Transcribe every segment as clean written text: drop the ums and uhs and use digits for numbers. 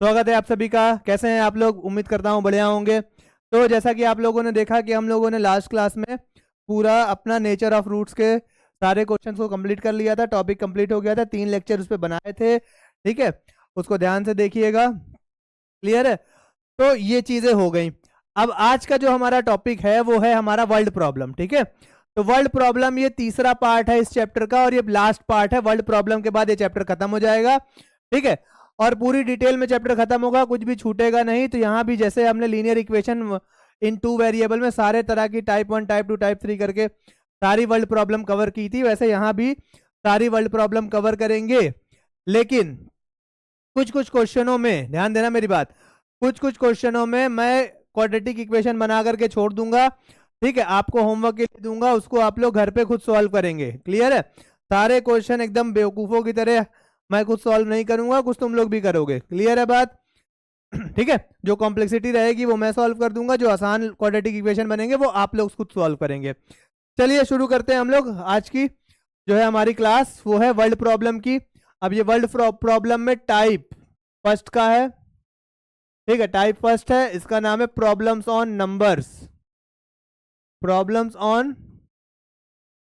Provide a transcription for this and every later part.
स्वागत है आप सभी का। कैसे हैं आप लोग? उम्मीद करता हूँ बढ़िया होंगे। तो जैसा कि आप लोगों ने देखा कि हम लोगों ने लास्ट क्लास में पूरा अपना नेचर ऑफ रूट्स के सारे क्वेश्चंस को कंप्लीट कर लिया था। टॉपिक कंप्लीट हो गया था, 3 लेक्चर उस पर बनाए थे। ठीक है, उसको ध्यान से देखिएगा। क्लियर है? तो ये चीजें हो गई। अब आज का जो हमारा टॉपिक है वो है हमारा वर्ल्ड प्रॉब्लम। ठीक है, तो वर्ल्ड प्रॉब्लम ये तीसरा पार्ट है इस चैप्टर का और ये लास्ट पार्ट है। वर्ल्ड प्रॉब्लम के बाद ये चैप्टर खत्म हो जाएगा। ठीक है, और पूरी डिटेल में चैप्टर खत्म होगा, कुछ भी छूटेगा नहीं। तो यहाँ भी जैसे हमने लीनियर इक्वेशन इन 2 वेरिएबल में सारे तरह की टाइप 1 टाइप 2 टाइप 3 करके सारी वर्ल्ड प्रॉब्लम कवर की थी, वैसे यहाँ भी सारी वर्ल्ड प्रॉब्लम कवर करेंगे। लेकिन कुछ कुछ क्वेश्चनों में ध्यान देना मेरी बात, कुछ कुछ क्वेश्चनों में मैं क्वाड्रेटिक इक्वेशन बना करके छोड़ दूंगा। ठीक है, आपको होमवर्क के लिए दूंगा, उसको आप लोग घर पे खुद सॉल्व करेंगे। क्लियर है? सारे क्वेश्चन एकदम बेवकूफों की तरह मैं खुद सॉल्व नहीं करूंगा, कुछ तुम लोग भी करोगे। क्लियर है बात? ठीक है, जो कॉम्प्लेक्सिटी रहेगी वो मैं सॉल्व कर दूंगा, जो आसान क्वाड्रेटिक इक्वेशन बनेंगे वो आप लोग खुद सॉल्व करेंगे। चलिए शुरू करते हैं हम लोग आज की जो है हमारी क्लास, वो है वर्ल्ड प्रॉब्लम की। अब ये वर्ल्ड प्रॉब्लम में टाइप फर्स्ट का है। ठीक है, टाइप फर्स्ट है, इसका नाम है problems on numbers. Problems on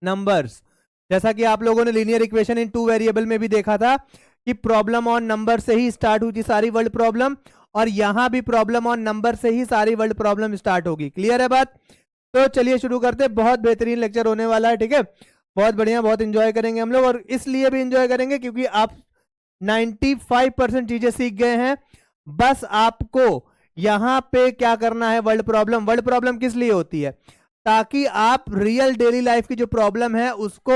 numbers. जैसा कि आप लोगों ने लीनियर इक्वेशन इन 2 वेरिएबल में भी देखा था कि प्रॉब्लम ऑन नंबर से ही स्टार्ट हुई थी सारी वर्ल्ड प्रॉब्लम, और यहां भी प्रॉब्लम ऑन नंबर से ही सारी वर्ल्ड प्रॉब्लम स्टार्ट होगी। क्लियर है बात? तो चलिए शुरू करते हैं। बहुत बेहतरीन लेक्चर होने वाला है। ठीक है, बहुत बढ़िया, बहुत इंजॉय करेंगे हम लोग, और इसलिए भी इंजॉय करेंगे क्योंकि आप 95% चीजें सीख गए हैं। बस आपको यहां पे क्या करना है, वर्ल्ड प्रॉब्लम किस लिए होती है? ताकि आप रियल डेली लाइफ की जो प्रॉब्लम है उसको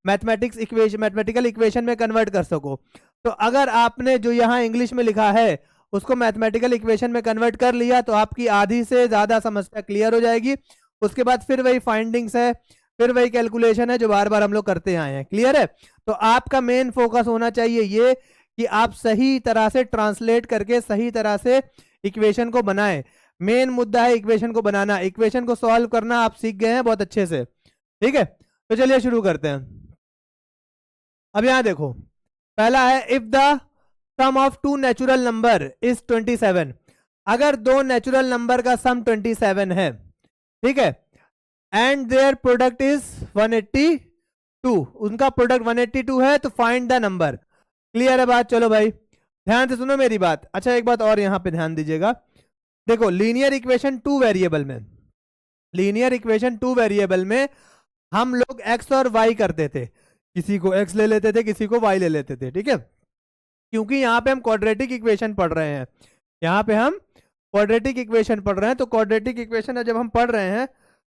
मैथमेटिकल इक्वेशन में कन्वर्ट कर सको। तो अगर आपने जो यहां इंग्लिश में लिखा है उसको मैथमेटिकल इक्वेशन में कन्वर्ट कर लिया तो आपकी आधी से ज्यादा समस्या क्लियर हो जाएगी। उसके बाद फिर वही फाइंडिंग्स है, फिर वही कैलकुलेशन है जो बार बार हम लोग करते आए हैं। क्लियर है? तो आपका मेन फोकस होना चाहिए ये कि आप सही तरह से ट्रांसलेट करके सही तरह से इक्वेशन को बनाएं। मेन मुद्दा है इक्वेशन को बनाना, इक्वेशन को सॉल्व करना आप सीख गए हैं बहुत अच्छे से। ठीक है, तो चलिए शुरू करते हैं। अब यहां देखो, पहला है if the sum of 2 natural number is 27। अगर 2 नेचुरल नंबर का सम 27 है, ठीक है, एंड देयर प्रोडक्ट इज 182, उनका प्रोडक्ट 182 है, तो फाइंड द नंबर। क्लियर है बात? चलो भाई ध्यान से सुनो मेरी बात। अच्छा, एक बात और यहां पे ध्यान दीजिएगा। देखो, लीनियर इक्वेशन 2 वेरिएबल में, लीनियर इक्वेशन 2 वेरिएबल में हम लोग एक्स और वाई करते थे, किसी को एक्स ले लेते थे, किसी को वाई ले लेते थे। ठीक है, क्योंकि यहाँ पे हम क्वाड्रेटिक इक्वेशन पढ़ रहे हैं, यहाँ पे हम क्वाड्रेटिक इक्वेशन पढ़ रहे हैं। तो क्वाड्रेटिक इक्वेशन जब हम पढ़ रहे हैं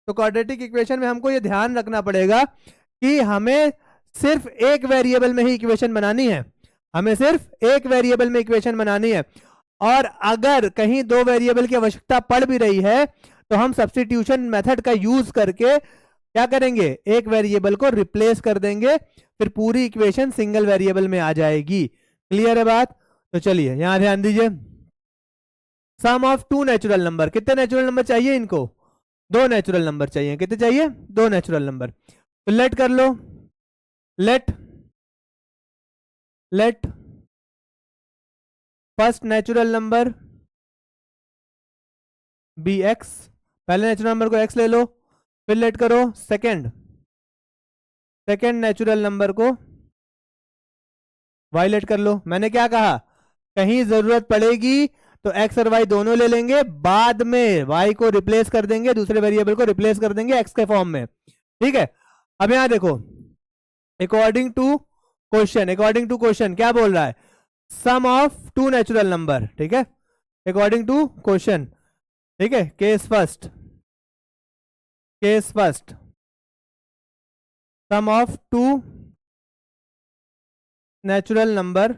तो क्वाड्रेटिक इक्वेशन में हमको ये ध्यान रखना पड़ेगा कि हमें सिर्फ एक वेरिएबल में ही इक्वेशन बनानी है, हमें सिर्फ एक वेरिएबल में इक्वेशन बनानी है। और अगर कहीं 2 वेरिएबल की आवश्यकता पड़ भी रही है तो हम सब्स्टिट्यूशन मेथड का यूज करके क्या करेंगे, एक वेरिएबल को रिप्लेस कर देंगे, फिर पूरी इक्वेशन सिंगल वेरिएबल में आ जाएगी। क्लियर है बात? तो चलिए यहां ध्यान दीजिए। सम ऑफ 2 नेचुरल नंबर, कितने नेचुरल नंबर चाहिए इनको? 2 नेचुरल नंबर चाहिए। कितने चाहिए? 2 नेचुरल नंबर। तो लेट कर लो, let first natural number be x, पहले नेचुरल नंबर को एक्स ले लो, फिर लेट करो सेकंड नेचुरल नंबर को वाई लेट कर लो। मैंने क्या कहा, कहीं जरूरत पड़ेगी तो एक्स और वाई दोनों ले लेंगे, बाद में वाई को रिप्लेस कर देंगे, दूसरे वेरिएबल को रिप्लेस कर देंगे एक्स के फॉर्म में। ठीक है, अब यहां देखो, अकॉर्डिंग टू क्वेश्चन क्या बोल रहा है, सम ऑफ 2 नेचुरल नंबर। ठीक है, अकॉर्डिंग टू क्वेश्चन। ठीक है, case first sum of 2 natural number,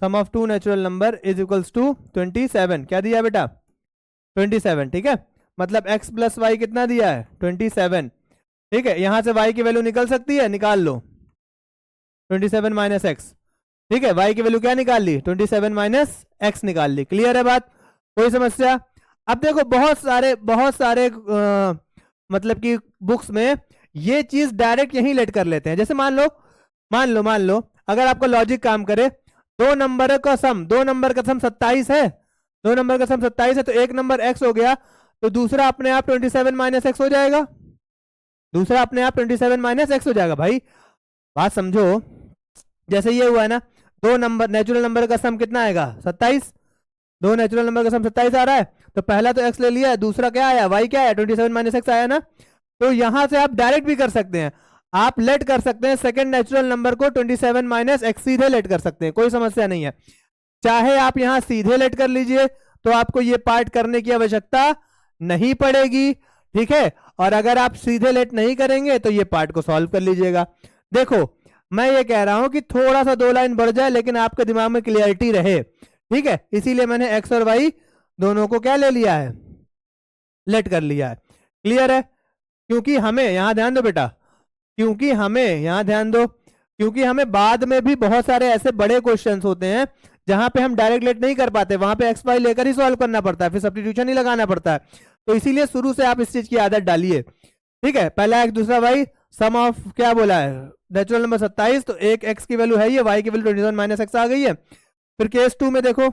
sum of 2 natural number is equals to 27। क्या दिया बेटा? 27। ठीक है, मतलब x प्लस वाई कितना दिया है? 27। ठीक है, यहां से y की वैल्यू निकल सकती है, निकाल लो, 27 माइनस एक्स। ठीक है, y की वैल्यू क्या निकाल ली? 27 माइनस एक्स निकाल ली। क्लियर है बात? कोई समस्या? अब देखो, बहुत सारे मतलब कि बुक्स में ये चीज डायरेक्ट यहीं लेट कर लेते हैं। जैसे मान लो अगर आपका लॉजिक काम करे दो नंबर का सम, दो नंबर का सम 27 है, दो नंबर का सम 27 है, तो एक नंबर x हो गया, तो दूसरा अपने आप 27 माइनस एक्स हो जाएगा, दूसरा अपने आप 27 माइनस एक्स हो जाएगा। भाई बात समझो, जैसे ये हुआ है ना, दो नंबर नेचुरल नंबर का सम कितना आएगा 27, दो नेचुरल नंबर का सम 27 आ रहा है, तो पहला तो x ले लिया, दूसरा क्या आया y क्या आया 27 माइनस एक्स आया ना। तो यहां से आप डायरेक्ट भी कर सकते हैं, आप लेट कर सकते हैं सेकंड नेचुरल नंबर को 27 माइनस एक्स सीधे लेट कर सकते हैं, कोई समस्या नहीं है। चाहे आप यहां सीधे लेट कर लीजिए तो आपको ये पार्ट करने की आवश्यकता नहीं पड़ेगी, ठीक है। और अगर आप सीधे लेट नहीं करेंगे तो ये पार्ट को सॉल्व कर लीजिएगा। देखो मैं ये कह रहा हूं कि थोड़ा सा दो लाइन बढ़ जाए लेकिन आपके दिमाग में क्लियरिटी रहे, ठीक है, इसीलिए मैंने एक्स और वाई दोनों को क्या ले लिया है, लेट कर लिया है। क्लियर है? क्योंकि हमें यहां ध्यान दो बेटा, क्योंकि हमें यहां ध्यान दो, क्योंकि हमें बाद में भी बहुत सारे ऐसे बड़े क्वेश्चंस होते हैं जहां पे हम डायरेक्ट लेट नहीं कर पाते, वहां पे एक्स वाई लेकर ही सॉल्व करना पड़ता है, फिर सब्स्टिट्यूशन ही लगाना पड़ता है। तो इसीलिए शुरू से आप इस चीज की आदत डालिए, ठीक है। पहला एक्स दूसरा वाई, सम ऑफ क्या बोला है नेचुरल नंबर 27, तो एक एक्स की वैल्यू है ये, वाई की वैल्यू 27 माइनस एक्स आ गई है। फिर केस 2 में देखो,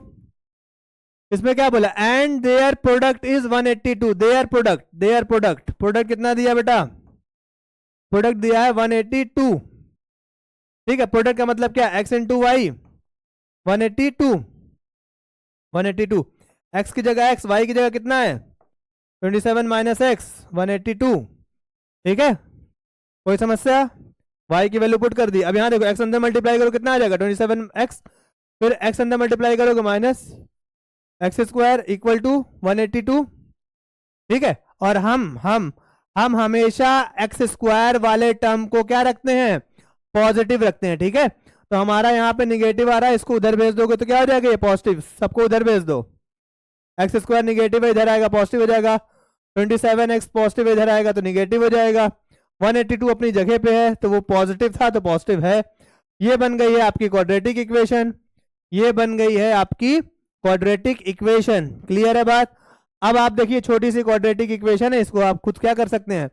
इसमें क्या बोला, and their product is 182, their product कितना दिया बेटा, प्रोडक्ट दिया है 182, ठीक है। प्रोडक्ट का मतलब क्या, एक्स इंटू वाई 182 एक्स की जगह एक्स, वाई की जगह कितना है 27 माइनस एक्स 182, ठीक है। कोई समस्या, वाई की वैल्यू पुट कर दी। अब यहां देखो एक्स अंदर मल्टीप्लाई करो कितना आ जाएगा 27 एक्स, फिर एक्स अंदर मल्टीप्लाई करोगे minus x square equal to 182, ठीक है। और हम हमेशा एक्स स्क्वायर वाले टर्म को क्या रखते हैं, पॉजिटिव रखते हैं, ठीक है। तो हमारा यहाँ पे निगेटिव आ रहा है, इसको उधर भेज दोगे तो क्या हो जाएगा, ये पॉजिटिव, सबको उधर भेज दो, एक्स स्क्वायर निगेटिव है इधर आएगा पॉजिटिव हो जाएगा, 27 एक्स पॉजिटिव इधर आएगा तो निगेटिव हो जाएगा, 182 अपनी जगह पे है तो वो पॉजिटिव था तो पॉजिटिव है। ये बन गई है आपकी क्वाड्रेटिक इक्वेशन, ये बन गई है आपकी क्वाड्रेटिक इक्वेशन। क्लियर है बात? अब आप देखिए छोटी सी क्वाड्रेटिक इक्वेशन है, इसको आप खुद क्या कर सकते हैं,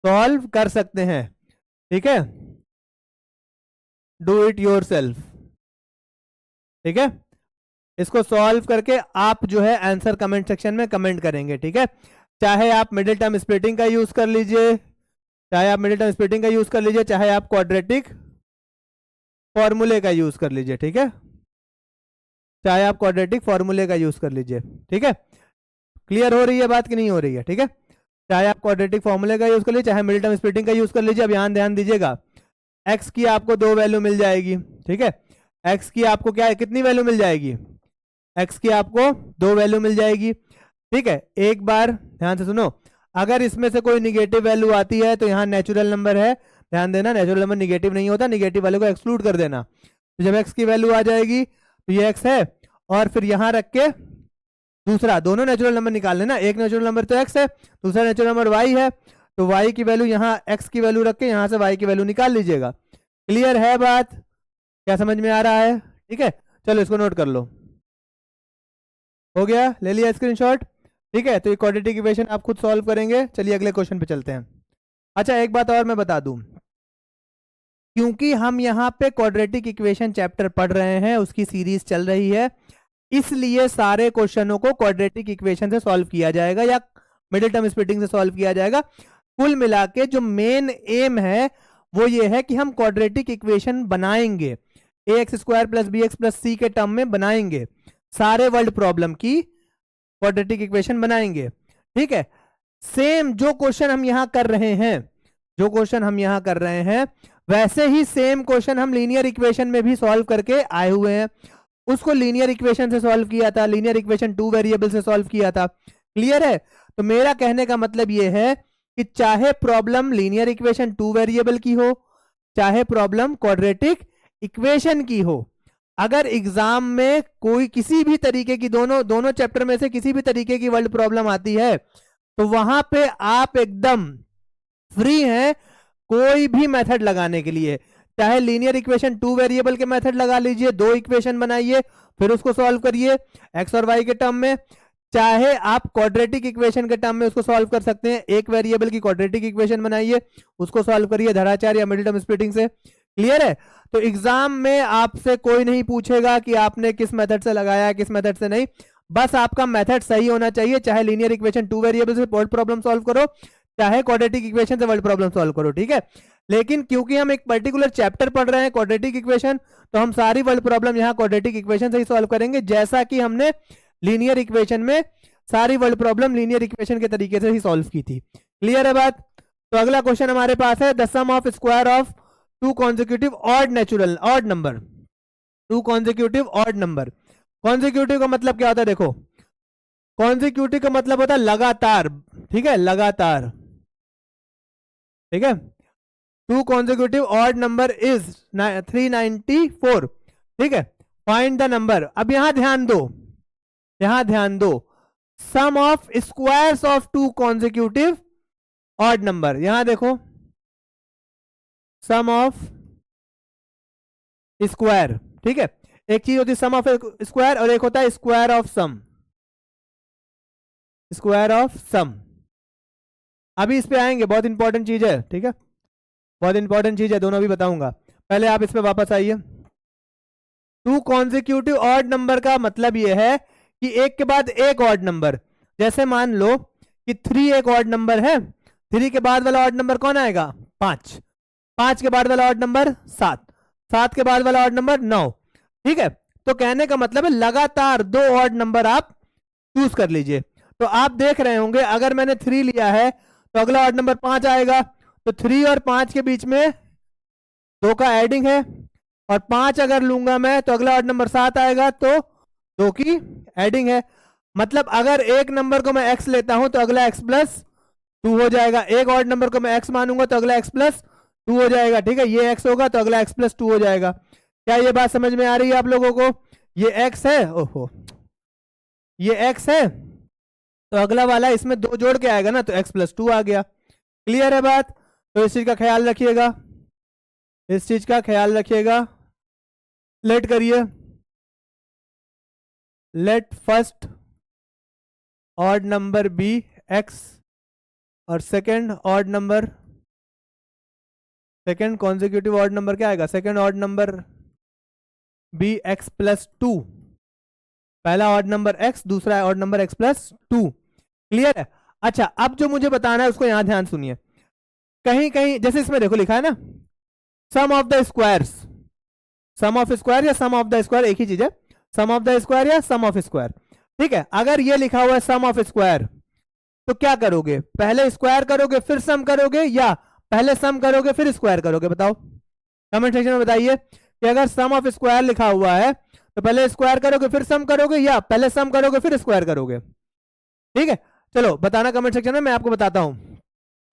सॉल्व कर सकते हैं, ठीक है, डू इट योरसेल्फ, ठीक है। इसको सॉल्व करके आप जो है आंसर कमेंट सेक्शन में कमेंट करेंगे, ठीक है। चाहे आप मिडिल टर्म स्प्लिटिंग का यूज कर लीजिए, चाहे आप मिडिल टर्म स्प्लिटिंग का यूज कर लीजिए, चाहे आप क्वाड्रेटिक फॉर्मूले का यूज कर लीजिए, ठीक है, चाहे आप क्वाड्रेटिक फॉर्मूले का यूज कर लीजिए, ठीक है। क्लियर हो रही है बात कि नहीं हो रही है, ठीक है। चाहे आप क्वाड्रेटिक फॉर्मूले का यूज कर लीजिए, चाहे मिडिल टर्म स्प्लिटिंग का यूज कर लीजिए। अब यहाँ ध्यान दीजिएगा, एक्स की आपको दो वैल्यू मिल जाएगी, ठीक है, एक्स की आपको क्या है, कितनी वैल्यू मिल जाएगी, एक्स की आपको दो वैल्यू मिल जाएगी, ठीक है। एक बार ध्यान से सुनो, अगर इसमें से कोई निगेटिव वैल्यू आती है तो यहाँ नेचुरल नंबर है, ध्यान देना नेचुरल नंबर निगेटिव नहीं होता, निगेटिव वाले को एक्सक्लूड कर देना। तो जब एक्स की वैल्यू आ जाएगी तो ये एक्स है, और फिर यहाँ रख के दूसरा, दोनों नेचुरल नंबर निकाल लेना, एक नेचुरल नंबर तो एक्स है, दूसरा नेचुरल नंबर वाई है, तो वाई की वैल्यू यहाँ एक्स की वैल्यू रख के यहाँ से वाई की वैल्यू निकाल लीजिएगा। क्लियर है बात? क्या समझ में आ रहा है? ठीक है, चलो इसको नोट कर लो, हो गया, ले लिया स्क्रीनशॉट, ठीक है। तो ये क्वाड्रेटिक इक्वेशन आप खुद सॉल्व करेंगे। चलिए अगले क्वेश्चन पे चलते हैं। अच्छा एक बात और मैं बता दूं, क्योंकि हम यहाँ पे क्वाड्रेटिक इक्वेशन चैप्टर पढ़ रहे हैं, उसकी सीरीज चल रही है, इसलिए सारे क्वेश्चनों को क्वाड्रेटिक इक्वेशन से सॉल्व किया जाएगा या मिडिल टर्म स्प्लिटिंग से सॉल्व किया जाएगा। कुल मिला के जो मेन एम है वो ये है कि हम क्वाड्रेटिक इक्वेशन बनाएंगे, ax square plus b x plus c के टर्म में बनाएंगे, सारे वर्ल्ड प्रॉब्लम की क्वाड्रेटिक इक्वेशन बनाएंगे, ठीक है। सेम जो क्वेश्चन हम यहां कर रहे हैं, जो क्वेश्चन हम यहां कर रहे हैं, वैसे ही सेम क्वेश्चन हम लीनियर इक्वेशन में भी सॉल्व करके आए हुए हैं। उसको लीनियर इक्वेशन से सॉल्व किया था, लीनियर इक्वेशन टू वेरिएबल से सॉल्व किया था। क्लियर है? तो मेरा कहने का मतलब यह है कि चाहे problem linear equation two variable की हो, चाहे प्रॉब्लम क्वाड्रेटिक इक्वेशन की हो, अगर एग्जाम में कोई किसी भी तरीके की दोनों चैप्टर में से किसी भी तरीके की वर्ल्ड प्रॉब्लम आती है तो वहां पे आप एकदम फ्री हैं कोई भी मेथड लगाने के लिए। चाहे लीनियर इक्वेशन टू वेरिएबल के मेथड लगा लीजिए, दो इक्वेशन बनाइए फिर उसको सॉल्व करिए एक्स और वाई के टर्म में, चाहे आप क्वाड्रेटिक इक्वेशन के टर्म में उसको सॉल्व कर सकते हैं, एक वेरिएबल की क्वाड्रेटिक इक्वेशन बनाइए उसको सॉल्व करिए धराचार या मिडिल टर्म स्प्लिटिंग से, क्लियर है? तो एग्जाम में आपसे कोई नहीं पूछेगा कि आपने किस मेथड से लगाया है, किस मेथड से नहीं, बस आपका मेथड सही होना चाहिए। चाहे लीनियर इक्वेशन 2 वेरिएबल से वर्ड प्रॉब्लम सॉल्व करो, चाहे क्वाड्रेटिक इक्वेशन से वर्ड प्रॉब्लम सॉल्व करो, ठीक है। लेकिन क्योंकि हम एक पर्टिकुलर चैप्टर पढ़ रहे हैं क्वाड्रेटिक इक्वेशन, तो हम सारी वर्ड प्रॉब्लम यहाँ क्वाड्रेटिक इक्वेशन से ही सॉल्व करेंगे, जैसा कि हमने लीनियर इक्वेशन में सारी वर्ड प्रॉब्लम लीनियर इक्वेशन के तरीके से ही सॉल्व की थी। क्लियर है बात? तो अगला क्वेश्चन हमारे पास है, the sum of square of two consecutive odd number, two consecutive odd number. Consecutive का मतलब क्या होता है? देखो, कॉन्जिक्यूटिव का मतलब होता है लगातार, ठीक है, लगातार, ठीक है। Two consecutive odd number is 394, ठीक है। Find the number. अब यहां ध्यान दो, यहां ध्यान दो, sum of squares of two consecutive odd number. यहां देखो, सम ऑफ स्क्वायर, ठीक है। एक चीज होती है सम ऑफ स्क्वायर और एक होता है square of sum, square of sum. अभी इस पे आएंगे, बहुत इंपॉर्टेंट चीज है, ठीक है, बहुत इंपॉर्टेंट चीज है, दोनों भी बताऊंगा। पहले आप इस पे वापस आइए। टू कॉन्जिक्यूटिव ऑड नंबर का मतलब यह है कि एक के बाद एक ऑड नंबर, जैसे मान लो कि 3 एक ऑड नंबर है, 3 के बाद वाला ऑड नंबर कौन आएगा? 5, 5 के बाद वाला ऑड नंबर 7, 7 के बाद वाला ऑड नंबर 9, ठीक है। तो कहने का मतलब है लगातार 2 ऑड नंबर आप चूज कर लीजिए। तो आप देख रहे होंगे, अगर मैंने 3 लिया है तो अगला ऑड नंबर 5 आएगा, तो 3 और 5 के बीच में 2 का एडिंग है, और 5 अगर लूंगा मैं तो अगला ऑड नंबर 7 आएगा, तो 2 की एडिंग है। मतलब अगर एक नंबर को मैं x लेता हूं तो अगला x प्लस 2 हो जाएगा, एक ऑड नंबर को मैं x मानूंगा तो अगला x प्लस 2 हो जाएगा, ठीक है। ये x होगा तो अगला x प्लस 2 हो जाएगा। क्या ये बात समझ में आ रही है आप लोगों को? ये x है, ओहो, ये x है, तो अगला वाला इसमें 2 जोड़ के आएगा ना, तो x प्लस 2 आ गया। क्लियर है बात? तो इस चीज का ख्याल रखिएगा, इस चीज का ख्याल रखिएगा। लेट करिए, let first odd number be x और second odd number, second consecutive odd number क्या आएगा? Second odd number be x plus 2, पहला ऑड नंबर x, दूसरा odd number x plus 2। Clear है? अच्छा, अब जो मुझे बताना है उसको यहां ध्यान सुनिए। कहीं कहीं जैसे इसमें देखो लिखा है ना, sum of the squares, sum of square या सम ऑफ द स्क्वायर एक ही चीज है, सम ऑफ द स्क्वायर या सम ऑफ स्क्वायर, ठीक है। अगर ये लिखा हुआ है सम ऑफ स्क्वायर, तो क्या करोगे? पहले स्क्वायर करोगे फिर सम करोगे, या पहले सम करोगे फिर स्क्वायर करोगे? बताओ, कमेंट सेक्शन में बताइए कि अगर सम ऑफ स्क्वायर लिखा हुआ है तो पहले स्क्वायर करोगे फिर सम करोगे, या पहले सम करोगे फिर स्क्वायर करोगे? ठीक है, चलो बताना कमेंट सेक्शन में, मैं आपको बताता हूं।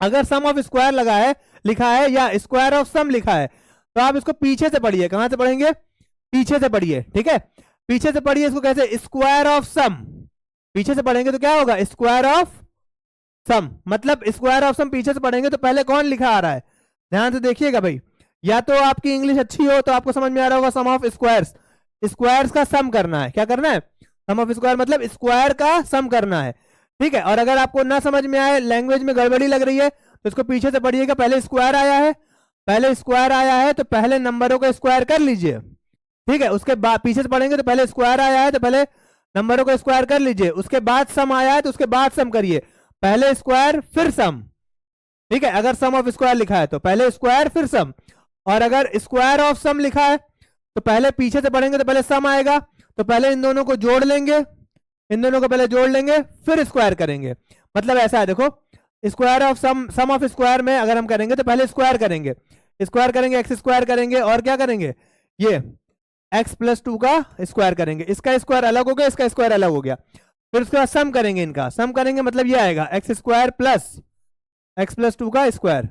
अगर सम ऑफ स्क्वायर लगा है, लिखा है, या स्क्वायर ऑफ सम लिखा है, तो आप इसको पीछे से पढ़िए। कहां से पढ़ेंगे? पीछे से पढ़िए, ठीक है, पीछे से पढ़िए इसको। कैसे? स्क्वायर ऑफ सम, पीछे से पढ़ेंगे तो क्या होगा? स्क्वायर ऑफ सम। मतलब स्क्वायर ऑफ सम पीछे से पढ़ेंगे तो पहले कौन लिखा आ रहा है? ध्यान से देखिएगा भाई, या तो आपकी इंग्लिश अच्छी हो तो आपको समझ में आ रहा होगा सम ऑफ स्क्वायर्स, स्क्वायर्स का सम करना है। क्या करना है? सम ऑफ स्क्वायर मतलब स्क्वायर का सम करना है, ठीक है। और अगर आपको ना समझ में आए, लैंग्वेज में गड़बड़ी लग रही है, तो इसको पीछे से पढ़िएगा। पहले स्क्वायर आया है, पहले स्क्वायर आया है तो पहले नंबरों को स्क्वायर कर लीजिए, ठीक है। उसके बाद पीछे से पढ़ेंगे तो पहले स्क्वायर आया है तो पहले नंबरों को स्क्वायर कर लीजिए, उसके बाद सम आया है तो उसके बाद सम करिए, पहले स्क्वायर फिर सम, ठीक है। अगर सम ऑफ स्क्वायर लिखा है तो पहले स्क्वायर फिर सम, और अगर स्क्वायर ऑफ सम लिखा है तो पहले पीछे से पढ़ेंगे तो पहले सम आएगा, तो पहले इन दोनों को जोड़ लेंगे, इन दोनों को पहले जोड़ लेंगे फिर स्क्वायर करेंगे। मतलब ऐसा है, देखो, square of sum of square में अगर हम करेंगे तो पहले स्क्वायर करेंगे, स्क्वायर करेंगे, एक्स स्क्वायर करेंगे, और क्या करेंगे? ये x प्लस 2 का स्क्वायर करेंगे, इसका स्क्वायर अलग हो गया, इसका स्क्वायर अलग हो गया, फिर उसके बाद सम करेंगे, इनका सम करेंगे, मतलब ये आएगा x square plus x plus 2 का स्क्वायर।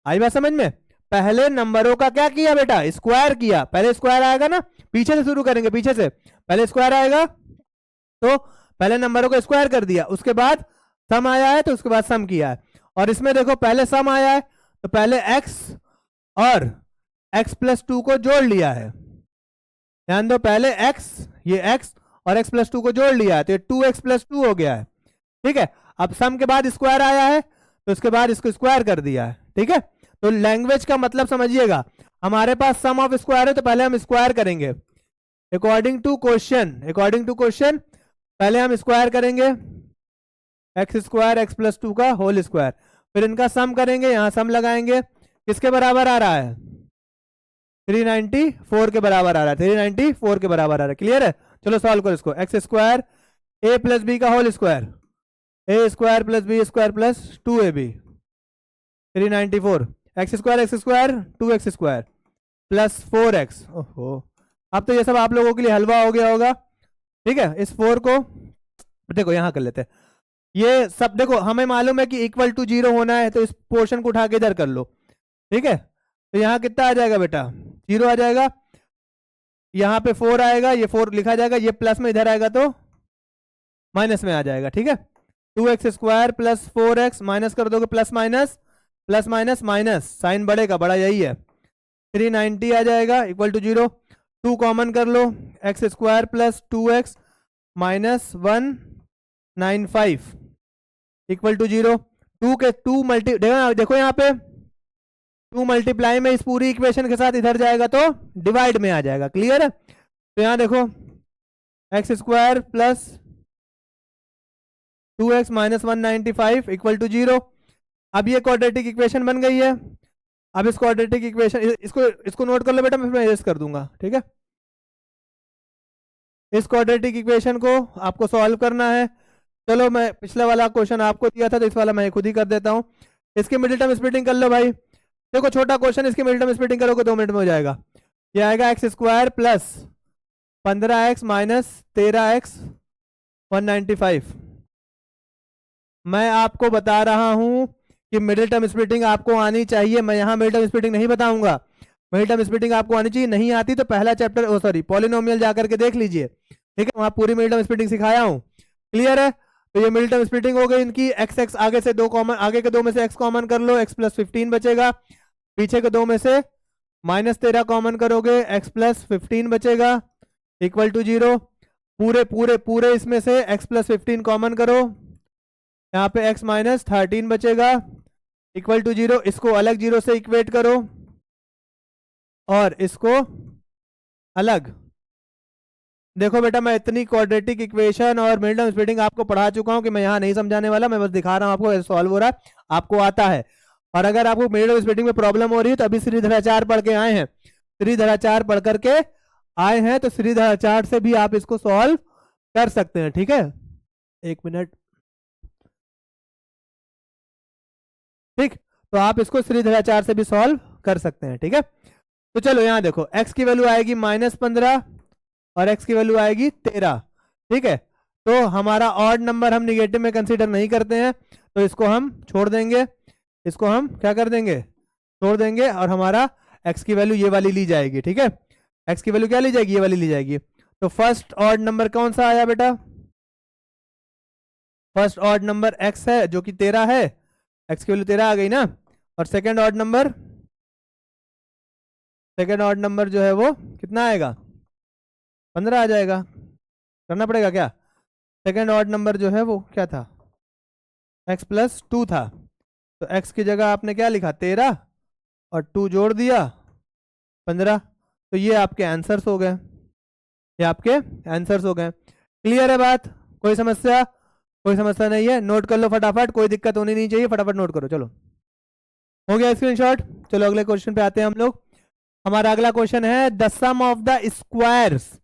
आई बात समझ में? पहले नंबरों का क्या किया बेटा? स्क्वायर किया। पहले स्क्वायर आएगा ना, पीछे से शुरू करेंगे, पीछे से पहले स्क्वायर आएगा तो पहले नंबरों को स्क्वायर कर दिया, उसके बाद सम आया है तो उसके बाद सम किया है। और इसमें देखो पहले सम आया है तो पहले x और x प्लस 2 को जोड़ लिया है। ध्यान दो, पहले x, ये x और x प्लस 2 को जोड़ लिया है तो ये 2x प्लस 2 हो गया है, ठीक है। अब सम के बाद स्क्वायर आया है तो उसके बाद इसको स्क्वायर कर दिया है, ठीक है। तो लैंग्वेज का मतलब समझिएगा, हमारे पास सम ऑफ स्क्वायर है तो पहले हम स्क्वायर करेंगे अकॉर्डिंग टू क्वेश्चन। पहले हम स्क्वायर करेंगे एक्स स्क्वायर एक्स प्लस 2 का होल स्क्वायर, फिर इनका सम करेंगे, यहाँ सम लगाएंगे, किसके बराबर आ रहा है 394 के बराबर आ रहा है, 394 के बराबर आ रहा है। क्लियर है? चलो सॉल्व करो इसको। X square a plus b का whole square, a square plus b square plus 2ab 394, x square 2x square plus 4x। ओहो, अब तो ये सब आप लोगों के लिए हलवा हो गया होगा। ठीक है, इस 4 को देखो यहाँ कर लेते हैं। ये सब देखो हमें मालूम है कि इक्वल टू 0 होना है, तो इस पोर्शन को उठा के इधर कर लो। ठीक है, तो यहाँ कितना आ जाएगा बेटा 0 आ जाएगा, यहाँ पे 4 आएगा, ये 4 लिखा जाएगा, ये प्लस में इधर आएगा तो माइनस में आ जाएगा। ठीक है, 2x square plus 4x minus कर दोगे प्लस माइनस माइनस साइन बढ़ेगा, बड़ा यही है, 390 आ जाएगा इक्वल टू 0। 2 कॉमन कर लो, x square plus 2x minus 195 equal to 0। 2 के 2 मल्टी देखो यहाँ पे 2 मल्टीप्लाई में इस पूरी इक्वेशन के साथ इधर जाएगा तो डिवाइड में आ जाएगा। क्लियर है? तो यहाँ देखो x square plus 2x minus 195 equal to 0। अब ये क्वाड्रेटिक इक्वेशन बन गई है। अब इस क्वाड्रेटिक इक्वेशन इसको नोट कर लो बेटा, मैं एरेज कर दूंगा। ठीक है, इस क्वाड्रेटिक इक्वेशन को आपको सॉल्व करना है। चलो मैं पिछला वाला क्वेश्चन आपको दिया था तो इस वाला मैं खुद ही कर देता हूँ। इसकी मिडिल टर्म स्प्लिटिंग कर लो भाई। देखो छोटा क्वेश्चन, इसकी मिडिल टर्म स्प्लिटिंग करोगे 2 मिनट में हो जाएगा। ये आएगा x square plus 15x minus 13x 195। मैं आपको बता रहा हूं कि मिडिल टर्म स्प्लिटिंग आपको आनी चाहिए। मैं यहाँ मिडिल टर्म स्प्लिटिंग नहीं बताऊंगा, मिडिल टर्म स्प्लिटिंग आपको आनी चाहिए। नहीं आती तो पहला चैप्टर पॉलिनोमियल जाकर के देख लीजिए। ठीक है, वहां पूरी मिडिल टर्म स्प्लिटिंग सिखाया हूँ। क्लियर है? तो ये मिडिल टर्म स्प्लिटिंग हो गई इनकी। एक्स एक्स आगे से 2 कॉमन, आगे के 2 में से एक्स कॉमन कर लो, एक्स प्लस 15 बचेगा। पीछे के 2 में से माइनस 13 कॉमन करोगे, एक्स प्लस 15 बचेगा इक्वल टू 0। पूरे पूरे पूरे इसमें से एक्स प्लस 15 कॉमन करो, यहाँ पे x माइनस 13 बचेगा इक्वल टू 0। इसको अलग 0 से इक्वेट करो और इसको अलग। देखो बेटा मैं इतनी क्वाड्रेटिक इक्वेशन और मिडिल टर्म स्प्लिटिंग आपको पढ़ा चुका हूं कि मैं यहाँ नहीं समझाने वाला, मैं बस दिखा रहा हूं आपको सॉल्व हो रहा है, आपको आता है। और अगर आपको मिडिल टर्म स्प्लिटिंग में प्रॉब्लम हो रही है तो अभी श्रीधराचार्य पढ़ के आए हैं, श्रीधराचार्य पढ़ करके आए हैं, तो श्रीधराचार्य से भी आप इसको सॉल्व कर सकते हैं। ठीक है, 1 मिनट। ठीक, तो आप इसको श्रीधराचार्य से भी सॉल्व कर सकते हैं। ठीक है, तो चलो यहाँ देखो x की वैल्यू आएगी -15 और x की वैल्यू आएगी 13। ठीक है, तो हमारा ऑड नंबर हम निगेटिव में कंसीडर नहीं करते हैं, तो इसको हम छोड़ देंगे, इसको हम क्या कर देंगे छोड़ देंगे, और हमारा x की वैल्यू ये वाली ली जाएगी। ठीक है, x की वैल्यू क्या ली जाएगी, ये वाली ली जाएगी। तो फर्स्ट ऑड नंबर कौन सा आया बेटा, फर्स्ट ऑड नंबर x है जो कि 13 है, x की वैल्यू 13 आ गई ना। और सेकेंड ऑड नंबर जो है वो कितना आएगा 15 आ जाएगा। करना पड़ेगा क्या, सेकेंड ऑड नंबर जो है वो क्या था x प्लस 2 था, तो x की जगह आपने क्या लिखा 13 और 2 जोड़ दिया 15। तो ये आपके आंसर्स हो गए, ये आपके आंसर्स हो गए। क्लियर है बात? कोई समस्या? कोई समस्या नहीं है, नोट कर लो फटाफट, कोई दिक्कत होनी नहीं चाहिए, फटाफट नोट करो। चलो हो गया स्क्रीनशॉट। चलो अगले क्वेश्चन पे आते हैं हम लोग। हमारा अगला क्वेश्चन है the sum of the squares.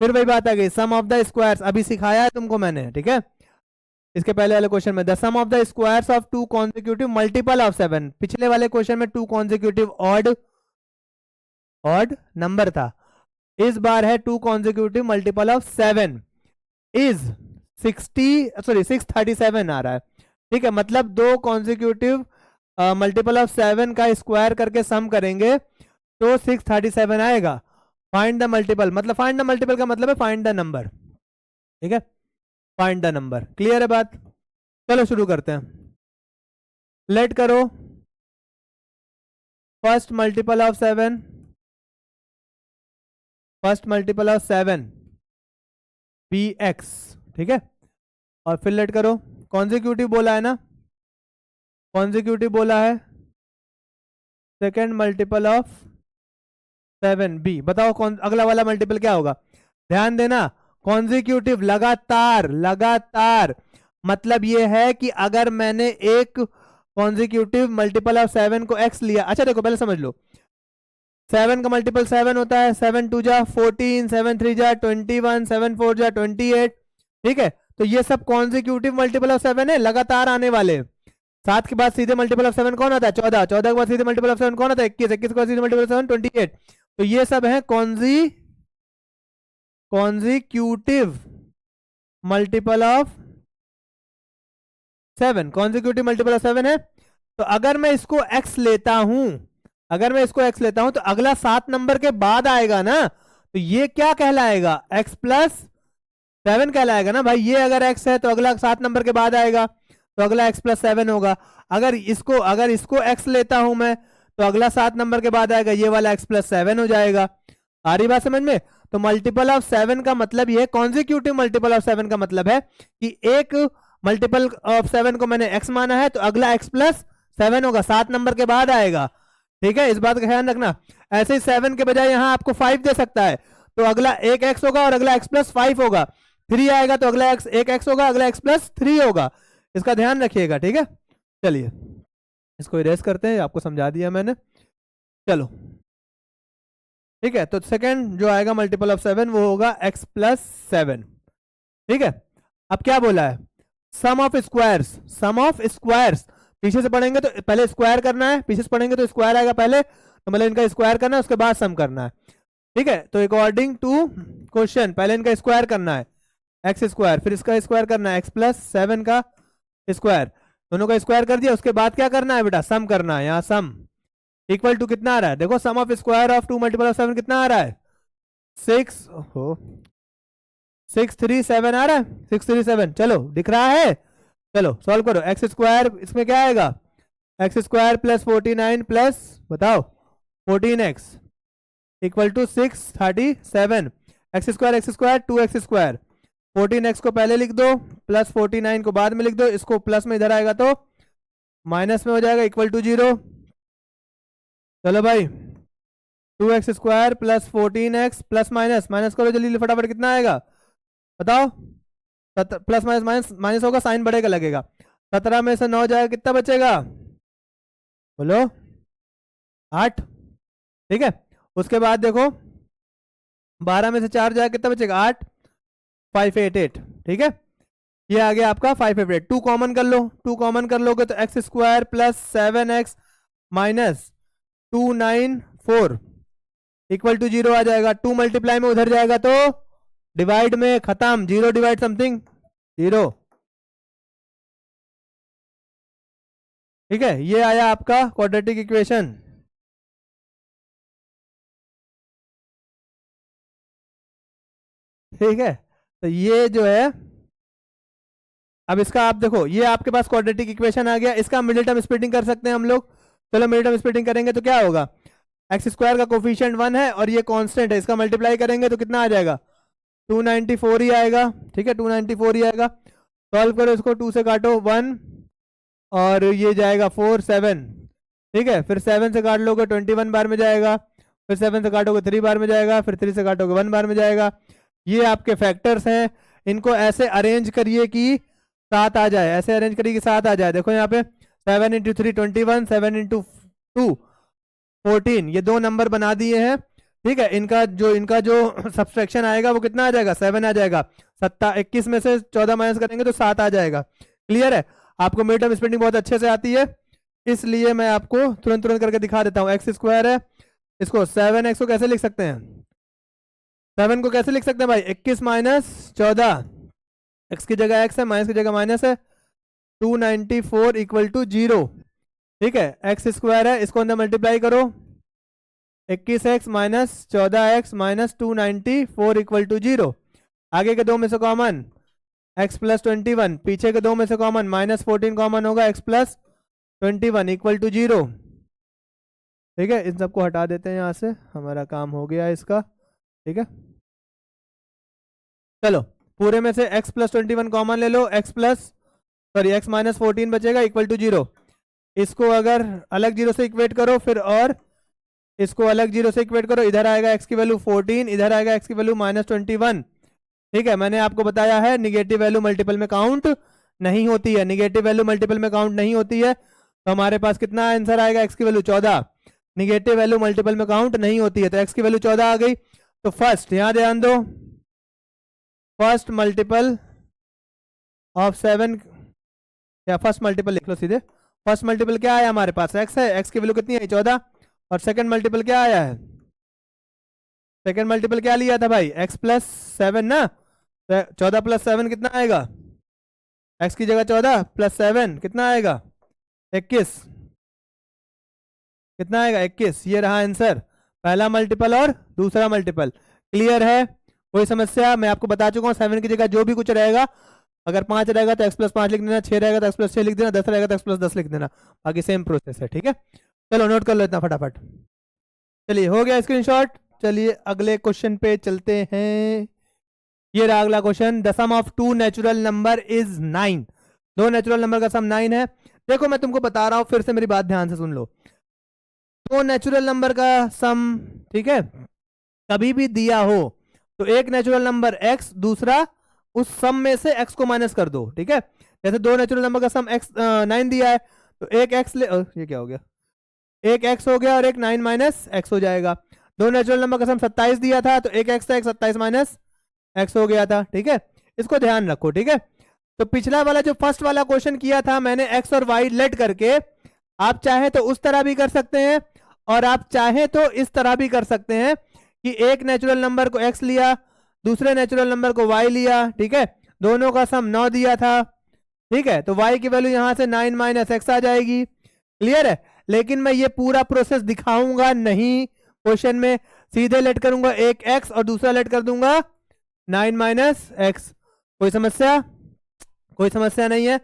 फिर वही बात आ गई, सम ऑफ द स्क्वायर्स अभी सिखाया है तुमको मैंने। ठीक है, इसके पहले वाले क्वेश्चन में the sum of the squares of 2 consecutive multiple of 7। पिछले वाले क्वेश्चन में 2 कॉन्जिक्यूटिव ऑड नंबर था, इस बार है 2 कॉन्जिक्यूटिव मल्टीपल ऑफ 7 इज 637 आ रहा है। ठीक है, मतलब 2 कॉन्जिक्यूटिव मल्टीपल ऑफ 7 का स्क्वायर करके सम करेंगे तो 637 आएगा। फाइंड द मल्टीपल, मतलब फाइंड द मल्टीपल का मतलब है फाइंड द नंबर। ठीक है, फाइंड द नंबर। क्लियर है बात? चलो शुरू करते हैं। लेट करो फर्स्ट मल्टीपल ऑफ 7 bx। ठीक है, और फिर लेट करो कॉन्जिक्यूटिव बोला है ना, कॉन्जिक्यूटिव बोला है सेकेंड मल्टीपल ऑफ 7b। बताओ कौन अगला वाला मल्टीपल क्या होगा? ध्यान देना, कॉन्जिक्यूटिव, लगातार लगातार, मतलब ये है कि अगर मैंने एक कॉन्जिक्यूटिव मल्टीपल ऑफ 7 को x लिया। अच्छा देखो पहले समझ लो, 7 का मल्टीपल 7 होता है, 7 2 जा 14, 7 3 जा 21, 7 4 जा 28। ठीक है, तो ये सब कॉन्जिक्यूटिव मल्टीपल ऑफ 7 है, लगातार आने वाले। 7 के बाद सीधे मल्टीपल ऑफ 7 कौन आता है? 14। 14 के बाद सीधे मल्टीपल ऑफ 7 कौन आता है? 21। 21 के बाद सीधे मल्टीपल ऑफ 7 28। तो ये सब है consecutive multiple of 7। Consecutive multiple of 7 है। तो अगर मैं इसको x लेता हूं, अगर मैं इसको x लेता हूं तो अगला 7 नंबर के बाद आएगा ना, तो ये क्या कहलाएगा? x प्लस 7 कहलाएगा ना भाई। ये अगर x है तो अगला 7 नंबर के बाद आएगा, तो अगला x प्लस 7 होगा। अगर इसको x लेता हूं मैं, तो अगला 7 नंबर के बाद आएगा, ये वाला x प्लस 7 हो जाएगा। आ रही बात समझ में? तो मल्टीपल ऑफ 7 का मतलब ये, कॉन्जिक्यूटिव मल्टीपल ऑफ 7 का मतलब है कि एक मल्टीपल ऑफ 7 को मैंने x माना है, तो अगला x प्लस 7 होगा, 7 नंबर के बाद आएगा। ठीक है, इस बात का ध्यान रखना। ऐसे ही 7 के बजाय यहां आपको 5 दे सकता है, तो अगला एक x होगा और अगला x प्लस 5 होगा। 3 आएगा तो अगला एक x होगा, अगला x प्लस 3 होगा। इसका ध्यान रखिएगा। ठीक है, चलिए इसको इरेज करते हैं, आपको समझा दिया मैंने। चलो ठीक है, तो सेकंड जो आएगा मल्टीपल ऑफ 7 वो होगा x प्लस 7। ठीक है, अब क्या बोला है? Sum of squares. Sum of squares पीछे से पढ़ेंगे तो पहले स्क्वायर करना है, पीछे से पढ़ेंगे तो स्क्वायर आएगा पहले, तो मतलब इनका स्क्वायर करना है, उसके बाद सम करना है। ठीक है, तो अकॉर्डिंग टू क्वेश्चन पहले इनका स्क्वायर करना है, एक्स स्क्वायर, फिर इसका स्क्वायर करना है, एक्स प्लस 7 का स्क्वायर। दोनों का स्क्वायर कर दिया, उसके बाद क्या करना है बेटा? सम करना है। यहाँ सम इक्वल टू कितना आ रहा है? देखो sum of square of 2 multiple of 7 कितना आ रहा है? 6 6 3 7 आ रहा है, 6 3 7। चलो दिख रहा है, चलो सॉल्व करो। एक्स स्क्वायर इसमें क्या आएगा? एक्स स्क्वायर प्लस 49 प्लस बताओ 14x equal to 637। X square 2x square, 14x को पहले लिख दो प्लस 49 को बाद में लिख दो, इसको प्लस में इधर आएगा तो माइनस में हो जाएगा, इक्वल टू 0। चलो भाई 2x square plus 14x plus minus minus करो जल्दी फटाफट, कितना आएगा बताओ? प्लस माइनस माइनस माइनस होगा, साइन बढ़ेगा लगेगा। 17 में से 9 जाएगा, कितना बचेगा बोलो? 8। ठीक है, उसके बाद देखो 12 में से 4 जाएगा, कितना बचेगा? 8। 588। ठीक है, ये आ गया आपका 588। 2 कॉमन कर लो, 2 कॉमन कर लोगे तो x square plus 7x minus 294 equal to 0 आ जाएगा। 2 मल्टीप्लाई में उधर जाएगा तो डिवाइड में खत्म, 0 डिवाइड समथिंग 0। ठीक है, ये आया आपका क्वाड्रेटिक इक्वेशन। ठीक है, तो ये जो है, अब इसका आप देखो, ये आपके पास क्वाड्रेटिक इक्वेशन आ गया, इसका मिडिल टर्म स्प्लिटिंग कर सकते हैं हम लोग। चलो मिडिल टर्म स्प्लिटिंग करेंगे तो क्या होगा? एक्स स्क्वायर का कोफिशिएंट 1 है और ये कांस्टेंट है, इसका मल्टीप्लाई करेंगे तो कितना आ जाएगा? 294 ही आएगा। ठीक है, 294 ही आएगा। सॉल्व करो इसको, 2 से काटो 1 और ये जाएगा 4 7। ठीक है, फिर 7 से काट लोगे 21 बार में जाएगा, फिर 7 से काटोगे 3 बार में जाएगा, फिर 3 से काटोगे 1 बार में जाएगा। ये आपके फैक्टर्स हैं, इनको ऐसे अरेंज करिए कि 7 आ जाए, ऐसे अरेंज करिए कि 7 आ जाए। देखो यहाँ पे 7 इंटू 3 21, 7 इंटू 2 14, ये 2 नंबर बना दिए हैं। ठीक है, इनका जो सब्सट्रैक्शन आएगा वो कितना आ जाएगा? 7 आ जाएगा। 21 में से 14 माइनस करेंगे तो 7 आ जाएगा। क्लियर है? आपको मिड टर्म स्प्लिटिंग बहुत अच्छे से आती है, इसलिए मैं आपको तुरंत तुरंत करके दिखा देता हूँ। एक्स स्क्वायर है, इसको 7x को कैसे लिख सकते हैं? 7 को कैसे लिख सकते हैं भाई? 21 माइनस 14, एक्स की जगह एक्स है, माइनस की जगह माइनस है, 294 इक्वल टू 0। ठीक है, एक्स स्क्वायर है, इसको अंदर मल्टीप्लाई करो, 21x minus 14x minus 294 equal to 0। आगे के 2 में से कॉमन x प्लस 21, पीछे के 2 में से कॉमन माइनस 14 कॉमन होगा, x प्लस 21 इक्वल टू 0। ठीक है, इन सबको हटा देते हैं यहाँ से, हमारा काम हो गया इसका। ठीक है, चलो पूरे में से x प्लस 21 कॉमन ले लो, x माइनस 14 बचेगा इक्वल टू 0। इसको अगर अलग 0 से इक्वेट करो फिर और इसको अलग जीरो से इक्वेट करो, इधर आएगा x की वैल्यू 14, इधर आएगा x की वैल्यू -21। ठीक है, मैंने आपको बताया है निगेटिव वैल्यू मल्टीपल में काउंट नहीं होती है, निगेटिव वैल्यू मल्टीपल में काउंट नहीं होती है। तो हमारे पास कितना आंसर आएगा, x की वैल्यू 14, निगेटिव वैल्यू मल्टीपल में काउंट नहीं होती है, तो x की वैल्यू 14 आ गई। तो फर्स्ट यहां ध्यान दो, फर्स्ट मल्टीपल ऑफ 7, या फर्स्ट मल्टीपल लिख लो सीधे, फर्स्ट मल्टीपल क्या आया हमारे पास, x है, x की वैल्यू कितनी है 14, और सेकंड मल्टीपल क्या आया है, सेकंड मल्टीपल क्या लिया था भाई, x प्लस 7 ना, 14 प्लस 7 कितना आएगा, x की जगह 14 प्लस 7 कितना आएगा 21, कितना आएगा 21। ये रहा आंसर, पहला मल्टीपल और दूसरा मल्टीपल। क्लियर है, कोई समस्या, मैं आपको बता चुका हूँ 7 की जगह जो भी कुछ रहेगा, अगर 5 रहेगा तो x प्लस 5 लिख देना, 6 रहेगा तो x प्लस 6 लिख देना, 10 रहेगा तो x प्लस 10 लिख देना, बाकी सेम प्रोसेस है। ठीक है, चलो नोट कर लो इतना फटाफट। चलिए हो गया स्क्रीनशॉट, चलिए अगले क्वेश्चन पे चलते हैं। ये रहा अगला question, the sum of 2 natural number is 9। दो नेचुरल नंबर का सम 9 है। देखो मैं तुमको बता रहा हूं, फिर से मेरी बात ध्यान से सुन लो। दो नेचुरल नंबर का सम, ठीक है, कभी भी दिया हो तो एक नेचुरल नंबर x, दूसरा उस सम में से x को माइनस कर दो। ठीक है, जैसे दो नेचुरल नंबर का सम x 9 दिया है, तो एक x ले, ये क्या हो गया, एक x हो गया और एक 9 माइनस x हो जाएगा। दो नेचुरल नंबर का सम 27 दिया था, तो एक x था, एक 27 माइनस x हो गया था। ठीक है, इसको ध्यान रखो। ठीक है, तो पिछला वाला जो फर्स्ट वाला क्वेश्चन किया था मैंने x और y लेट करके, आप चाहे तो उस तरह भी कर सकते हैं और आप चाहे तो इस तरह भी कर सकते हैं कि एक नेचुरल नंबर को x लिया, दूसरे नेचुरल नंबर को y लिया। ठीक है, दोनों का सम 9 दिया था। ठीक है, तो y की वैल्यू यहां से 9 माइनस x आ जाएगी। क्लियर है, लेकिन मैं ये पूरा प्रोसेस दिखाऊंगा नहीं क्वेश्चन में, सीधे लेट करूंगा एक x और दूसरा लेट कर दूंगा 9 माइनस x। कोई समस्या, कोई समस्या नहीं है।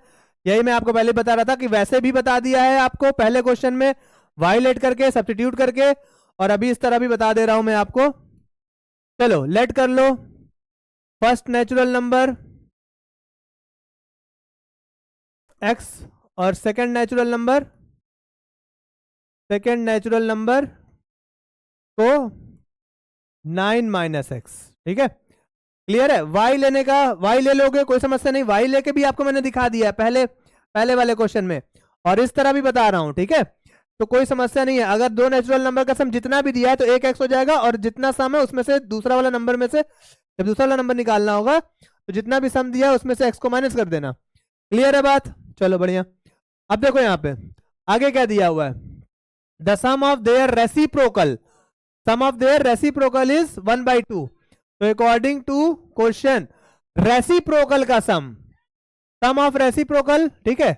यही मैं आपको पहले बता रहा था कि वैसे भी बता दिया है आपको पहले क्वेश्चन में y लेट करके, सब्स्टिट्यूट करके, और अभी इस तरह भी बता दे रहा हूं मैं आपको। चलो लेट कर लो, फर्स्ट नेचुरल नंबर x और सेकंड नेचुरल नंबर को 9 माइनस x। ठीक है, क्लियर है। y लेने का, y ले लोगे कोई समस्या नहीं, y लेके भी आपको मैंने दिखा दिया है पहले वाले क्वेश्चन में, और इस तरह भी बता रहा हूं। ठीक है, तो कोई समस्या नहीं है। अगर दो नेचुरल नंबर का सम जितना भी दिया है तो एक x हो जाएगा, और जितना सम है उसमें से दूसरा वाला नंबर में से, जब दूसरा वाला नंबर निकालना होगा तो जितना भी सम दिया है उसमें से x को माइनस कर देना। क्लियर है बात, चलो बढ़िया। अब देखो यहाँ पे आगे क्या दिया हुआ है, the sum of their reciprocal, sum of their reciprocal is 1/2। तो अकॉर्डिंग टू क्वेश्चन रेसिप्रोकल का सम ऑफ रेसिप्रोकल, ठीक है,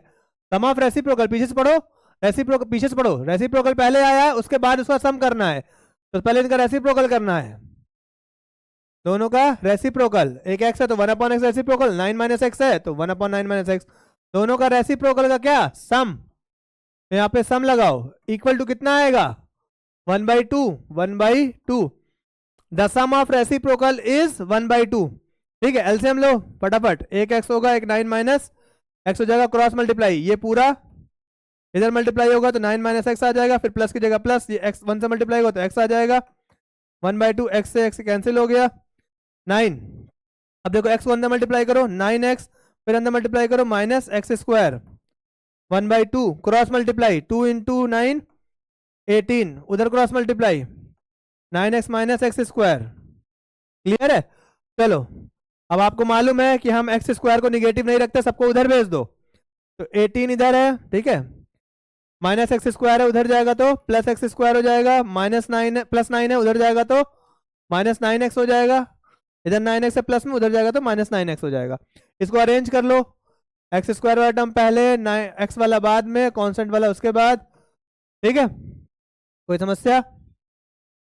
सम ऑफ रेसिप्रोकल, पीछे से पढ़ो, रेसिप्रोकल पीछे से पढ़ो, रेसिप्रोकल पहले आया है, उसके बाद उसका सम करना है, तो पहले इनका रेसिप्रोकल करना है, दोनों का रेसिप्रोकल। एक x है तो 1/x रेसिप्रोकल, 9 माइनस x है तो 1/9 माइनस x, दोनों का रेसिप्रोकल का क्या सम, तो यहाँ पे सम लगाओ, इक्वल टू कितना आएगा 1/2। The sum of reciprocal is 1/2। ठीक है, एलसीएम लो फटाफट, एक x होगा, एक 9 माइनस x हो जाएगा, क्रॉस मल्टीप्लाई, ये पूरा इधर मल्टीप्लाई होगा तो 9 माइनस x आ जाएगा, फिर प्लस की जगह प्लस, ये x 1 से मल्टीप्लाई होगा तो x आ जाएगा, 1/2, x से x कैंसिल हो गया, 9। अब देखो x को अंदर मल्टीप्लाई करो 9x, फिर अंदर मल्टीप्लाई करो minus x square, 1/2, cross multiply 2 into 9 18, उधर cross multiply 9x minus x square. Clear है, चलो अब आपको मालूम है कि हम एक्स स्क्वायर को निगेटिव नहीं रखते, सबको उधर भेज दो, तो 18 इधर है, ठीक है, माइनस एक्स स्क्वायर है, उधर जाएगा तो प्लस एक्स स्क्वायर हो जाएगा, -9 प्लस 9 है, उधर जाएगा तो -9x हो जाएगा, इधर 9x है प्लस में, उधर जाएगा तो -9x हो जाएगा। इसको अरेंज कर लो, एक्स स्क्वायर वाला टर्म पहले, x वाला बाद में, कॉन्स्टेंट वाला उसके बाद। ठीक है, कोई समस्या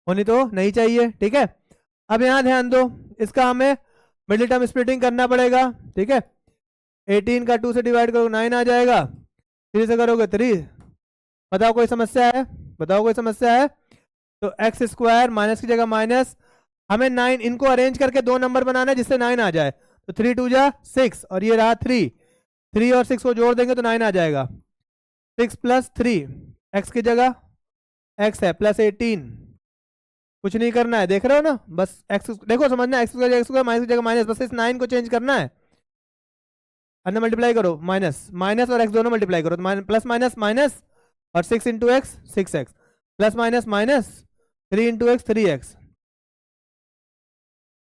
होनी तो नहीं चाहिए। ठीक है, अब यहाँ ध्यान दो, इसका हमें मिडिल टर्म स्प्लिटिंग करना पड़ेगा। ठीक है, 18 का 2 से डिवाइड करो 9 आ जाएगा, 3 से करोगे 3, बताओ कोई समस्या है, बताओ कोई समस्या है। तो एक्स स्क्वायर माइनस की जगह माइनस, हमें 9, इनको अरेंज करके दो नंबर बनाना है जिससे 9 आ जाए, तो 3 2 जा 6, और ये रहा 3 और 6 को जोड़ देंगे तो 9 आ जाएगा, 6 + 3, एक्स की जगह एक्स है प्लस 18, कुछ नहीं करना है, देख रहे हो ना, बस एक्स देखो समझना, एक्स स्क्वायर माइनस की जगह माइनस, बस इस 9 को चेंज करना है, अंदर मल्टीप्लाई करो, माइनस माइनस और एक्स दोनों मल्टीप्लाई करो, तो प्लस माइनस माइनस और 6 into x 6x, plus minus minus 3 into x 3x।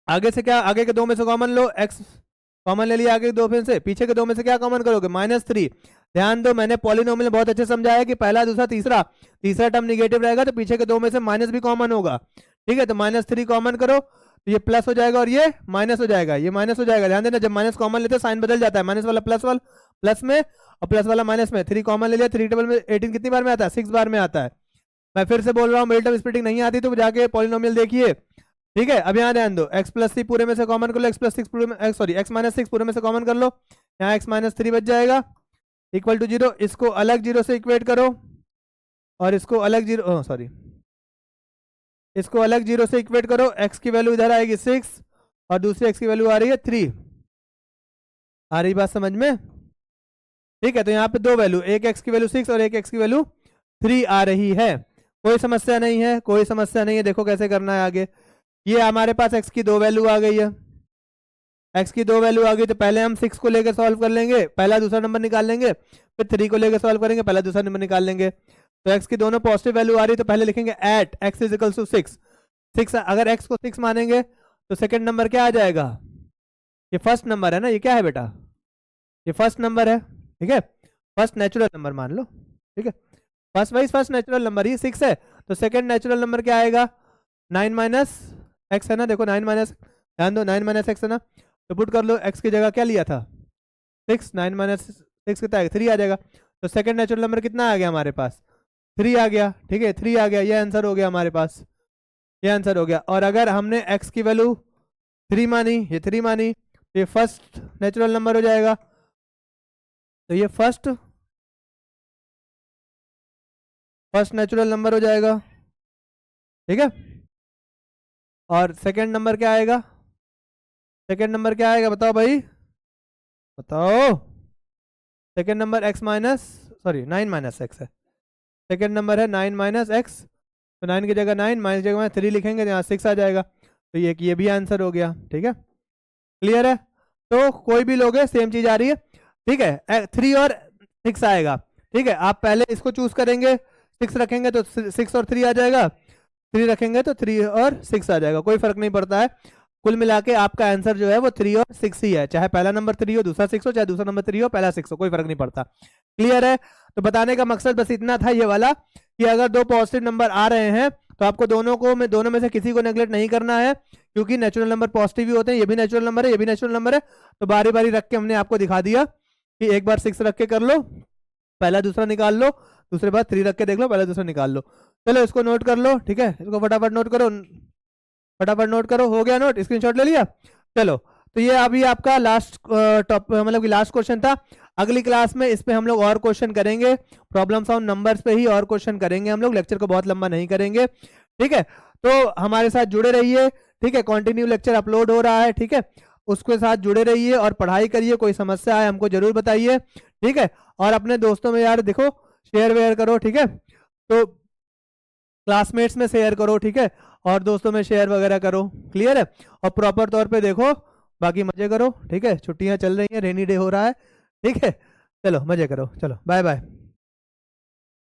आगे से क्या, आगे के दो में से कॉमन लो, x कॉमन ले लिया, आगे के दो में से, पीछे के दो में से क्या कॉमन करोगे, -3। ध्यान दो, मैंने पॉलिनोमियल बहुत अच्छे समझाया कि पहला दूसरा तीसरा, तीसरा टर्म निगेटिव रहेगा तो पीछे के दो में से माइनस भी कॉमन होगा, ठीक है। तो -3 कॉमन करो तो ये प्लस हो जाएगा और ये माइनस हो जाएगा, ये माइनस हो जाएगा। ध्यान देना, जब माइनस कॉमन लेते हैं साइन बदल जाता है, माइनस वाला प्लस में और प्लस वाला माइनस में। 3 कॉमन ले लिया, 3 टेबल में 18 कितनी बार में आता है, 6 बार में आता है। मैं फिर से बोल रहा हूँ, मिडिल टर्म स्प्लिटिंग नहीं आती तो जाके पॉलिनोमियल देखिए, ठीक है। अब यहाँ ध्यान दो, x प्लस 3 पूरे में से कॉमन कर लो, x प्लस 6 पूरे में, सॉरी x माइनस 6 पूरे में से कॉमन कर लो, यहाँ x माइनस 3 बच जाएगा, इक्वल टू 0। इसको अलग जीरो से इक्वेट करो और इसको अलग जीरो, सॉरी इसको अलग जीरो से इक्वेट करो, x की वैल्यू इधर आएगी 6 और दूसरी x की वैल्यू आ रही है 3। आ रही बात समझ में, ठीक है। तो यहाँ पे दो वैल्यू, एक x की वैल्यू 6 और एक x की वैल्यू 3 आ रही है, कोई समस्या नहीं है, कोई समस्या नहीं है। देखो कैसे करना है आगे, ये हमारे पास x की दो वैल्यू आ गई है, x की दो वैल्यू आ गई, तो पहले हम 6 को लेकर सॉल्व कर लेंगे, पहला दूसरा नंबर निकाल लेंगे, फिर 3 को लेकर सॉल्व करेंगे, पहला दूसरा नंबर निकाल लेंगे। तो x की दोनों पॉजिटिव वैल्यू आ रही है, तो पहले लिखेंगे eight x is equal to 6। अगर x को 6 मानेंगे तो सेकंड नंबर क्या आ जाएगा, ये फर्स्ट नंबर है ना, ये क्या है बेटा, ये फर्स्ट नंबर है, ठीक है, फर्स्ट नेचुरल नंबर मान लो, ठीक है, फर्स्ट नेचुरल नंबर ही 6 है, तो सेकंड नेचुरल नंबर क्या आएगा, 9 माइनस एक्स है ना, देखो 9 माइनस, ध्यान दो 9 माइनस एक्स है ना, तो पुट कर लो, x की जगह क्या लिया था 6, 9 माइनस 6 कितना आएगा 3 आ जाएगा, तो सेकंड नेचुरल नंबर कितना आ गया हमारे पास 3 आ गया, ठीक है 3 आ गया, ये आंसर हो गया हमारे पास, ये आंसर हो गया। और अगर हमने x की वैल्यू 3 मानी, ये 3 मानी, तो ये फर्स्ट नेचुरल नंबर हो जाएगा, तो ये फर्स्ट नेचुरल नंबर हो जाएगा, ठीक है। और सेकंड नंबर क्या आएगा, सेकंड नंबर क्या आएगा बताओ भाई, बताओ, second number x minus, sorry 9 minus x है, सेकंड नंबर है 9 माइनस एक्स, तो 9 की जगह 9, माइनस जगह में 3 लिखेंगे तो यहाँ 6 आ जाएगा, तो ये भी आंसर हो गया, ठीक है, क्लियर है। तो कोई भी लोग है सेम चीज आ रही है, ठीक है, 3 और 6 आएगा, ठीक है। आप पहले इसको चूज करेंगे, 6 रखेंगे तो 6 और 3 आ जाएगा, 3 रखेंगे तो 3 और 6 आ जाएगा, कोई फर्क नहीं पड़ता है। कुल मिला के आपका आंसर जो है वो 3 और 6 ही है, चाहे पहला नंबर 3 हो दूसरा 6 हो, चाहे दूसरा नंबर 3 हो पहला 6 हो, कोई फर्क नहीं पड़ता, क्लियर है। तो बताने का मकसद बस इतना था ये वाला, कि अगर दो पॉजिटिव नंबर आ रहे हैं तो आपको दोनों में से किसी को नेगलेक्ट नहीं करना है, क्योंकि नेचुरल नंबर पॉजिटिव ही होते हैं, ये भी नेचुरल नंबर है, ये भी नेचुरल नंबर है। तो बारी बारी रख के हमने आपको दिखा दिया कि एक बार 6 रख के कर लो, पहला दूसरा निकाल लो, दूसरे बार 3 रख के देख लो, पहला दूसरा निकाल लो। चलो इसको नोट कर लो, ठीक है, इसको फटाफट नोट करो, फटाफट नोट करो, हो गया नोट, स्क्रीनशॉट ले लिया। चलो तो ये अभी आपका लास्ट मतलब कि लास्ट क्वेश्चन था। अगली क्लास में इस पे हम लोग और क्वेश्चन करेंगे, प्रॉब्लम्स ऑन नंबर्स पे ही और क्वेश्चन करेंगे हम लोग, लेक्चर को बहुत लंबा नहीं करेंगे, ठीक है। तो हमारे साथ जुड़े रहिए, ठीक है, कंटिन्यू लेक्चर अपलोड हो रहा है, ठीक है, उसके साथ जुड़े रहिए और पढ़ाई करिए, कोई समस्या है हमको जरूर बताइए, ठीक है। और अपने दोस्तों में यार देखो शेयर वेयर करो, ठीक है, तो क्लासमेट्स में शेयर करो, ठीक है, और दोस्तों में शेयर वगैरह करो, क्लियर है। और प्रॉपर तौर पे देखो, बाकी मजे करो, ठीक है, छुट्टियां चल रही हैं, रेनी डे हो रहा है, ठीक है, चलो मजे करो, चलो बाय बाय।